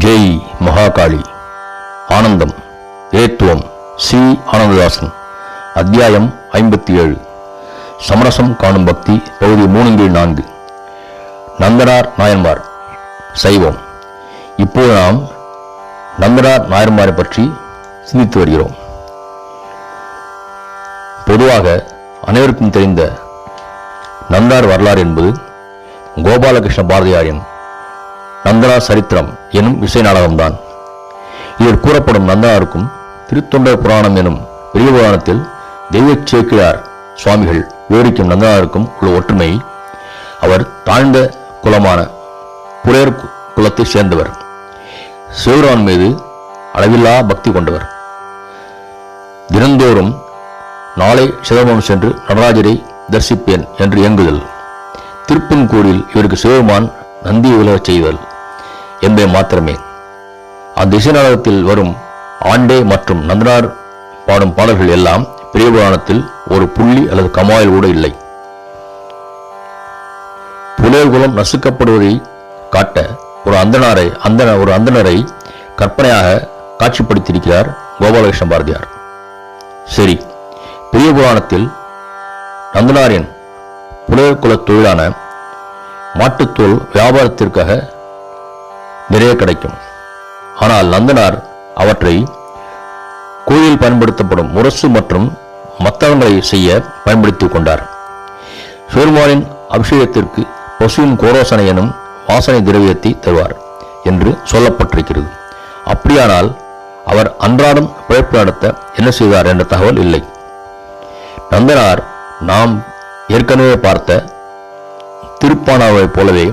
ஜெய் மகாகாளி. ஆனந்தம். ஏத்துவம். சி ஆனந்ததாசன். அத்தியாயம் 57. சமரசம் காணும் பக்தி. பகுதி 3/4. நந்தனார் நாயன்மார். சைவம். இப்போது நாம் நந்தனார் நாயன்மாரை பற்றி சிந்தித்து வருகிறோம். பொதுவாக அனைவருக்கும் தெரிந்த நந்தார் வரலாறு என்பது கோபாலகிருஷ்ண பாரதியாரின் நந்தனார் சரித்திரம் எனும் இசை நாடகம்தான். இதில் கூறப்படும் நந்தனாருக்கும் திருத்தொண்டர் புராணம் எனும் பெரிய புராணத்தில் தெய்வ சேக்கிழார் சுவாமிகள் விவரிக்கும் நந்தனாருக்கும் உள்ள ஒற்றுமை, அவர் தாழ்ந்த குலமான புலையர் குலத்தை சேர்ந்தவர். சிவபெருமான் மீது அளவில்லா பக்தி கொண்டவர். தினந்தோறும் நாளை சிதம்பரம் சென்று நடராஜரை தரிசிப்பேன் என்று இயங்குதல், திருப்பன்கூரில் இவருக்கு சிவபெருமான் நந்தி விலகச் செய்தல் என்பதை மாத்திரமே. அந்த இசை நாடகத்தில் வரும் ஆண்டே மற்றும் நந்தனார் பாடும் பாடல்கள் எல்லாம் பெரிய புராணத்தில் ஒரு புள்ளி அல்லது கமாயில் கூட இல்லை. புலையர் குலம் நசுக்கப்படுவதை காட்ட ஒரு அந்தணரை கற்பனையாக காட்சிப்படுத்தியிருக்கிறார் கோபாலகிருஷ்ண பாரதியார். சரி, பெரிய புராணத்தில் நந்தனாரின் புலையர் குல தொழிலான மாட்டுத்தோல் வியாபாரத்திற்காக நிறைய கிடைக்கும். ஆனால் நந்தனார் அவற்றை கோயில் பயன்படுத்தப்படும் முரசு மற்றும் மத்தளங்களை செய்ய பயன்படுத்திக் கொண்டார். சிவபெருமானின் அபிஷேகத்திற்கு பசுவின் கோரோசனை எனும் வாசனை திரவியத்தை தருவார் என்று சொல்லப்பட்டிருக்கிறது. அப்படியானால் அவர் அன்றாடம் பிழைப்பு நடத்த என்ன செய்தார் என்ற தகவல் இல்லை. நந்தனார் நாம் ஏற்கனவே பார்த்த திருப்பானாவை போலவே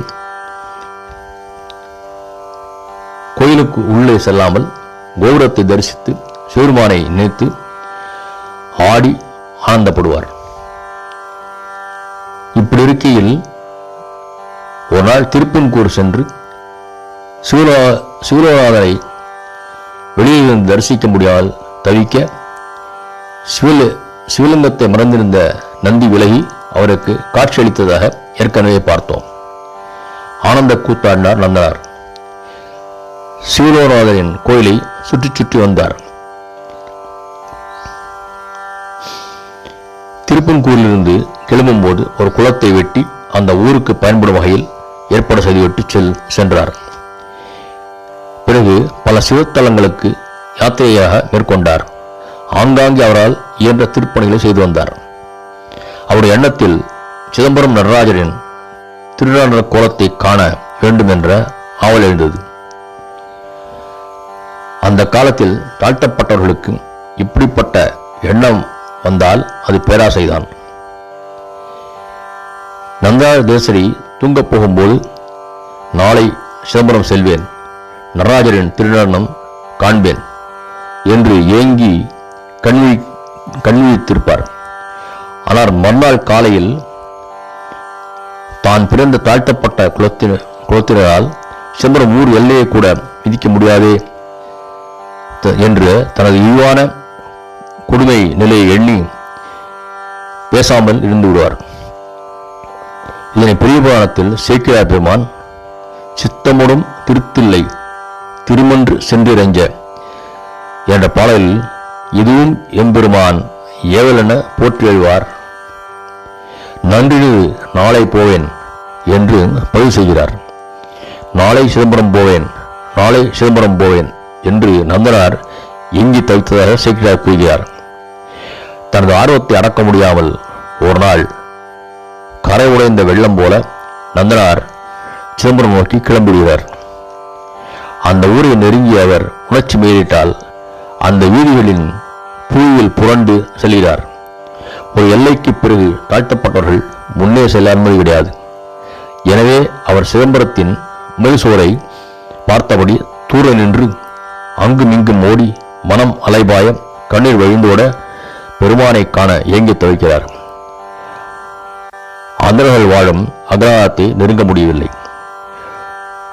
கோயிலுக்கு உள்ளே செல்லாமல் கோபுரத்தை தரிசித்து சிவபெருமானை நினைத்து ஆடி ஆனந்தப்படுவார். இப்படி இருக்கையில் ஒரு நாள் திருப்பன்கூர் சென்று சிவலோகநாதரை வெளியிலிருந்து தரிசிக்க முடியாமல் தவிக்க சிவலிங்கத்தை மறந்திருந்த நந்தி விலகி அவருக்கு காட்சியளித்ததாக ஏற்கனவே பார்த்தோம். ஆனந்த கூத்தாடினார் நந்தனார். சிவலோகநாதரின் கோயிலை சுற்றி சுற்றி வந்தார். திருப்பன்கூரிலிருந்து கிளம்பும் போது ஒரு குளத்தை வெட்டி அந்த ஊருக்கு பயன்படும் வகையில் ஏற்பாடு செய்துவிட்டு சென்றார். பிறகு பல சிவத்தலங்களுக்கு யாத்திரையாக மேற்கொண்டார். ஆங்காங்கே அவரால் இயன்ற திருப்பணிகளை செய்து வந்தார். அவருடைய எண்ணத்தில் சிதம்பரம் நடராஜரின் திருநடன கோலத்தை காண வேண்டும் என்ற ஆவல் எழுந்தது. அந்த காலத்தில் தாழ்த்தப்பட்டவர்களுக்கு இப்படிப்பட்ட எண்ணம் வந்தால் அது பேராசைதான். நந்தனார் தேசரி தூங்கப் போகும்போது, நாளை சிதம்பரம் செல்வேன், நடராஜரின் திருநடனம் காண்பேன் என்று ஏங்கி கண்விழித்திருப்பார். ஆனால் மறுநாள் காலையில் தான் பிறந்த தாழ்த்தப்பட்ட குலத்தினரால் சிதம்பரம் ஊர் எல்லையை கூட மிதிக்க முடியாதே என்று தனது இழிவான கொடுமை நிலையை எண்ணி பேசாமல் இருந்து விடுவார். இதனை பெரிய புராணத்தில் சேக்கிழார் பெருமான் சித்தமுடும் திருத்தில்லை திருமன்று சென்றிரஞ்ச என்ற பாடலில் இதுவும் எம்பெருமான் ஏவலென போற்றி எழுவார். நன்றிடு நாளை போவேன் என்று பதிவு செய்கிறார். நாளை சிதம்பரம் போவேன், நாளை சிதம்பரம் போவேன் என்று நந்தனார் எங்கி தவித்ததாக சேக்கிழார் கூறுகிறார். தனது ஆர்வத்தை அடக்க முடியாமல் ஒரு நாள் கரை உடைந்த வெள்ளம் போல நந்தனார் சிதம்பரம் நோக்கி கிளம்பிடுகிறார். அந்த ஊரை நெருங்கிய அவர் உணர்ச்சி மேலிட்டால் அந்த வீதிகளின் பூவில் புரண்டு செல்கிறார். ஒரு எல்லைக்கு பிறகு தாழ்த்தப்பட்டவர்கள் முன்னே செல்ல அனுமதி கிடையாது. எனவே அவர் சிதம்பரத்தின் மேல்சுவரை பார்த்தபடி தூர நின்று அங்கும் இங்கும் ஓடி மனம் அலைபாய கண்ணீர் வழிந்தோட பெருமானை காண ஏங்கி தவிக்கிறார். அந்தணர்கள் வாழும் அக்ரஹாரத்தை நெருங்க முடியவில்லை.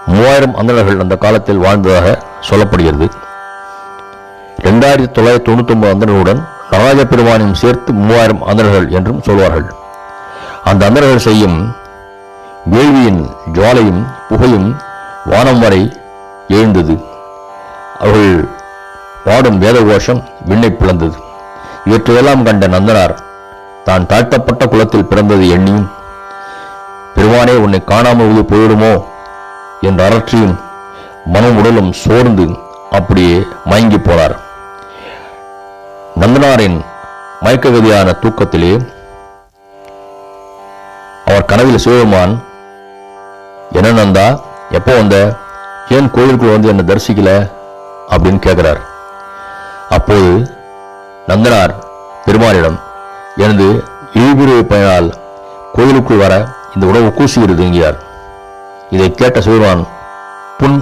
3000 அந்தணர்கள் அந்த காலத்தில் வாழ்ந்ததாக சொல்லப்படுகிறது. 2999 அந்தணர்களுடன் நடராஜ பெருமானையும் சேர்த்து 3000 அந்தணர்கள் என்றும் சொல்வார்கள். அந்த அந்தணர்கள் செய்யும் வேள்வியின் ஜுவாலையும் புகையும் வானம் வரை எழுந்தது. அவர்கள் பாடும் வேத கோஷம் விண்ணை பிளந்தது. இவற்றையெல்லாம் கண்ட நந்தனார் தான் தாழ்த்தப்பட்ட குலத்தில் பிறந்தது எண்ணியும், பெருமானே உன்னை காணாமல் போயிடுமோ என்று அரற்றியும் மனம் உடலும் சோர்ந்து அப்படியே மயங்கி போனார். நந்தனாரின் மயக்ககதியான தூக்கத்திலே அவர் கனவில் சிவபெருமான், என்ன நந்தா, எப்போ வந்த, ஏன் கோயிலுக்குள் வந்து என்னை தரிசிக்கல அப்படின்னு கேட்கிறார். அப்போது நந்தனார் பெருமானிடம், எனது இழிபுரிய பயனால் கோயிலுக்குள் வர இந்த உணவு கூசுகிறது என்கிறார். இதை கேட்ட சிவபெருமான் புன்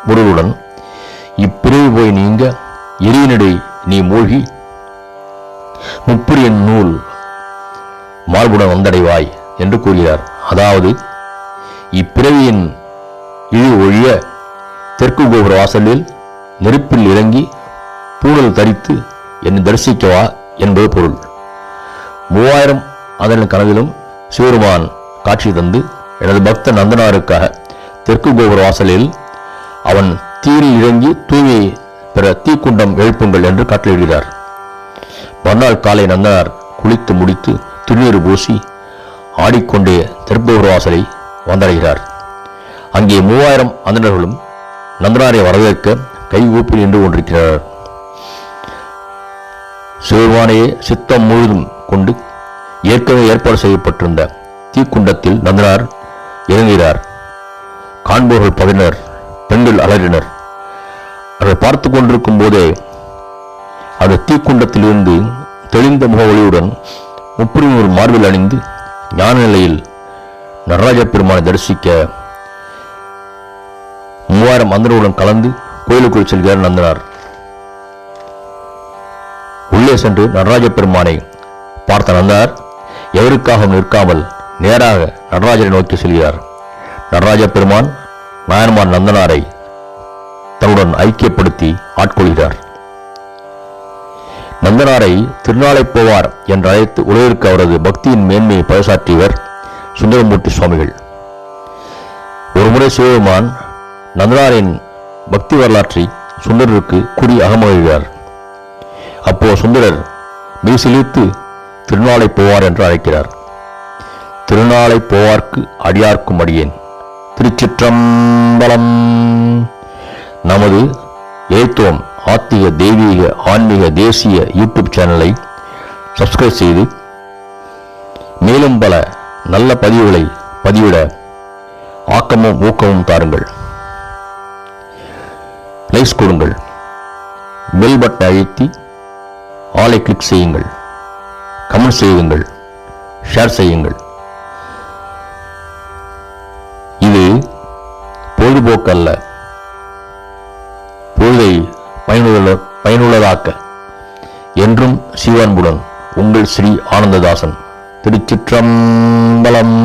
முருளுடன், இப்பிரிவு போய் நீங்க எரியினடை நீ மூழ்கி முப்புரியன் நூல் மார்புடன் வந்தடைவாய் என்று கூறுகிறார். அதாவது இப்பிறவியின் இழி ஒழிய தெற்கு கோபுர வாசலில் நெருப்பில் இறங்கி பூணல் தரித்து என்னை தரிசிக்கவா என்பது பொருள். 3000 அதன் கனவிலும் சிவபெருமான் காட்சி தந்து எனது பக்த நந்தனாருக்காக தெற்கு கோபுர வாசலில் அவன் தீரில் இறங்கி தூய்மையை பெற தீக்குண்டம் எழுப்புங்கள் என்று கட்டளையிடுகிறார். மறுநாள் காலை நந்தனார் குளித்து முடித்து திருநீறு பூசி ஆடிக்கொண்டே தெற்கு கோபுர வாசலை வந்தடைகிறார். அங்கே 3000 அந்தணர்களும் நந்தனாரை வரவேற்க கை ஊப்பி நின்று கொண்டிருக்கிறார். சிவபெருமானையே சித்தம் முழுதும் கொண்டு ஏற்கனவே ஏற்பாடு செய்யப்பட்டிருந்த தீக்குண்டத்தில் நந்தனார் இறங்குகிறார். காண்பவர்கள் பதறினர், பெண்கள் அலறினர். அவர்கள் பார்த்து கொண்டிருக்கும் போதே அந்த தீக்குண்டத்திலிருந்து தெளிந்த முக ஒளியுடன் முப்புரிநூறு மார்பில் அணிந்து ஞான நிலையில் நடராஜ பெருமானை தரிசிக்க 3000 அந்தணர்களுடன் கலந்து கோயிலுக்குள் செல்கிறார் நந்தனார். உள்ளே சென்று நடராஜ பெருமானை பார்த்த நந்தனார் எவருக்காகவும் நிற்காமல் நேராக நடராஜரை நோக்கி செல்கிறார். நடராஜ பெருமான் நாயன்மார் நந்தனாரை தன்னுடன் ஐக்கியப்படுத்தி ஆட்கொள்கிறார். நந்தனாரை திருநாளை போவார் என்று அழைத்து உலகிற்கு அவரது பக்தியின் மேன்மையை பறைசாற்றியவர் சுந்தரமூர்த்தி சுவாமிகள். ஒருமுறை சிவபெருமான் நந்தனாரின் பக்தி வரலாற்றை சுந்தரருக்கு கூறி அகமகிழ்கிறார். அப்போ சுந்தரர் மெய்சிலிர்த்து திருநாளை போவார் என்று அழைக்கிறார். திருநாளை போவார்க்கு அடியார்க்கும் அடியேன். திருச்சிற்றம்பலம். நமது ஏத்தோம் ஆத்திக தெய்வீக ஆன்மீக தேசிய யூடியூப் சேனலை சப்ஸ்கிரைப் செய்து மேலும் பல நல்ல பதிவுகளை பதிவிட ஆக்கமும் ஊக்கமும் தாருங்கள். லைக்ஸ் கொடுங்கள். பெல் பட்டனை அழுத்தி ஆலை கிளிக் செய்யுங்கள். கமெண்ட் செய்யுங்கள். ஷேர் செய்யுங்கள். இது பொழுதுபோக்கு அல்ல, பொழுதை பயனுள்ளதாக்க என்றும் சிவன்புடன் உங்கள் ஸ்ரீ ஆனந்ததாசன். திருச்சிற்றம்பலம்.